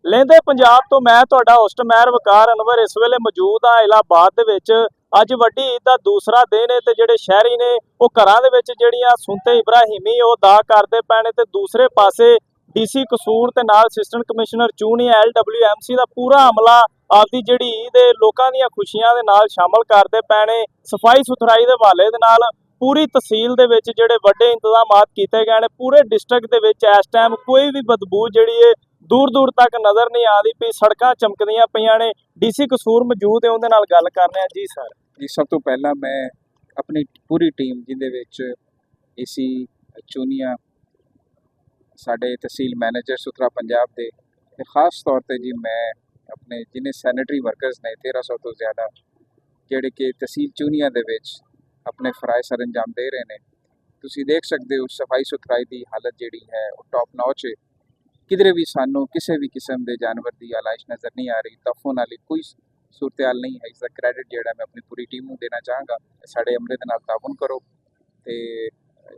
ਲਹਿੰਦੇ ਪੰਜਾਬ ਤੋਂ ਮੈਂ ਤੁਹਾਡਾ ਹੋਸਟ ਮਹਿਰ ਵਕਾਰ ਅਨਵਰ ਇਸ ਵੇਲੇ ਮੌਜੂਦ ਹਾਂ ਇਲਾਹਾਬਾਦ ਦੇ ਵਿੱਚ। ਅੱਜ ਵੱਡੀ ਈਦ ਦਾ ਦੂਸਰਾ ਦਿਨ ਹੈ ਤੇ ਜਿਹੜੇ ਸ਼ਹਿਰੀ ਨੇ ਉਹ ਘਰਾਂ ਦੇ ਵਿੱਚ ਜਿਹੜੀਆਂ ਸੁਨਤੇ ਇਬਰਾਹੀਮੀ ਉਹ ਅਦਾ ਕਰਦੇ ਪਏ ਨੇ, ਤੇ ਦੂਸਰੇ ਪਾਸੇ ਡੀਸੀ ਕਸੂਰ ਤੇ ਨਾਲ ਅਸਿਸਟੈਂਟ ਕਮਿਸ਼ਨਰ ਚੂਨੀ LWMC ਦਾ ਪੂਰਾ ਅਮਲਾ ਆਪਦੀ ਜਿਹੜੀ ਈਦ ਲੋਕਾਂ ਦੀਆਂ ਖੁਸ਼ੀਆਂ ਦੇ ਨਾਲ ਸ਼ਾਮਲ ਕਰਦੇ ਪਏ ਨੇ। ਸਫਾਈ ਸੁਥਰਾਈ ਦੇ ਹਵਾਲੇ ਦੇ ਨਾਲ ਪੂਰੀ ਤਹਿਸੀਲ ਦੇ ਵਿੱਚ ਜਿਹੜੇ ਵੱਡੇ ਇੰਤਜ਼ਾਮਾਤ ਕੀਤੇ ਗਏ ਨੇ। ਪੂਰੇ ਡਿਸਟ੍ਰਿਕਟ ਦੇ ਵਿੱਚ ਇਸ ਟਾਈਮ ਕੋਈ ਵੀ ਬਦਬੂ ਜਿਹੜੀ ਹੈ दूर दूर तक नज़र नहीं आती पई, सड़कां चमकदियां पईयां ने। डीसी कसूर मौजूद है, उहदे नाल गल करने आ जी सर। जी सब तो पहला मैं अपनी पूरी टीम जिंदे विच एसी चूनिया साडे तहसील मैनेजर सुथरा पंजाब दे ते खास तौर ते जी मैं अपने जिन्हें सैनिटरी वर्कर्स ने 1300 तो ज़्यादा जिहड़े कि तहसील चूनिया दे विच अपने फराइज सर अंजाम दे रहे हैं। तुसीं देख सकते हो सफाई सुथराई की हालत जिहड़ी है वो टॉप नॉच है। किधरे भी सानू किसी भी किस्म के जानवर की आलाइश नज़र नहीं आ रही। तफोन वाली कोई सूरत हाल नहीं है। इसका क्रेडिट जो मैं अपनी पूरी टीम को देना चाहूँगा। साढ़े अमले के नाल ताउन करो तो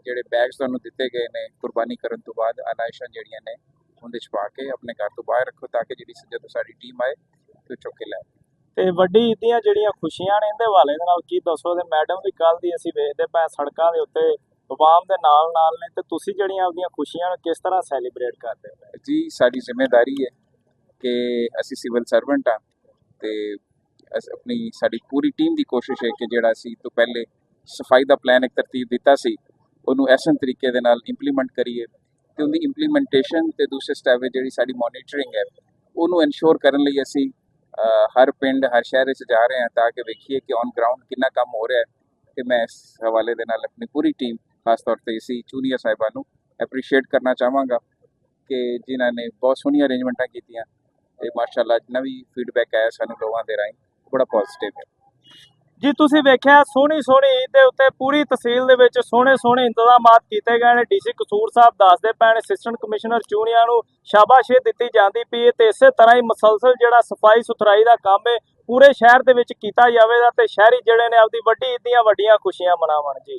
जोड़े बैग्स तुहानू दिते गए ने कुर्बानी करने तो बाद आलाइशां जड़ियाँ ने उनके पा के अपने घर तो बाहर रखो ताकि जी जो साड़ी टीम आए तो चुक के लै। ਤੇ ਵੱਡੀ ਈਦ ਦੀਆਂ ਜਿਹੜੀਆਂ ਖੁਸ਼ੀਆਂ ਨੇ ਇਹਦੇ ਹਵਾਲੇ ਦੇ ਨਾਲ ਕੀ ਦੱਸੋ? ਤੇ ਮੈਡਮ ਵੀ ਕੱਲ ਦੀ ਅਸੀਂ ਵੇਖਦੇ ਪਏ ਸੜਕਾਂ ਦੇ ਉੱਤੇ ਆਵਾਮ ਦੇ ਨਾਲ ਨੇ, ਤੇ ਤੁਸੀਂ ਜਿਹੜੀਆਂ ਆਪਦੀਆਂ ਖੁਸ਼ੀਆਂ ਨੂੰ ਕਿਸ ਤਰ੍ਹਾਂ ਸੈਲੀਬ੍ਰੇਟ ਕਰਦੇ ਹੋ? जी साड़ी जिम्मेदारी है कि असी सिविल सर्वेंट हाँ तो अपनी साड़ी पूरी टीम की कोशिश है कि जोड़ा असी तो पहले सफाई का प्लान एक तरतीब दिता सी उन्होंने ऐसे तरीके दे नाल इंप्लीमेंट करिए तो उनकी इंप्लीमेंटेशन तो दूसरे स्टैप जी साड़ी मॉनिटरिंग है उन्होंने इंश्योर करने लई असी हर पिंड हर शहर जा रहे हैं ताकि वेखिए कि ऑन ग्राउंड कितना काम हो रहा है। तो मैं इस हवाले दे नाल अपनी पूरी टीम खास तौर पर इसी चूनिया साहिबा नूं एप्रीशिएट करना चाहांगा कि जिन्होंने बहुत सोहनी अरेंजमेंटां कीतियां ते माशाअल्लाह जिन्ना भी फीडबैक आया सानूं लोगों के राहीं बड़ा पॉजिटिव है। जी तुसीं वेख्या सोहनी ईद दे उत्ते पूरी तहसील दे विच सोहणे इंतजामात कीते गए ने। डीसी कसूर साहब दसदे पए ने असिस्टेंट कमिश्नर चूनिया नूं शाबाशी दित्ती जांदी पई है ते इसे तरह ही मुसलसल जिहड़ा सफाई सुथराई दा काम है पूरे शहर दे विच कीता जावेगा ते शहरी जिहड़े ने आपदी वड्डी ईद दीयां वड्डियां खुशियां मनावण जी।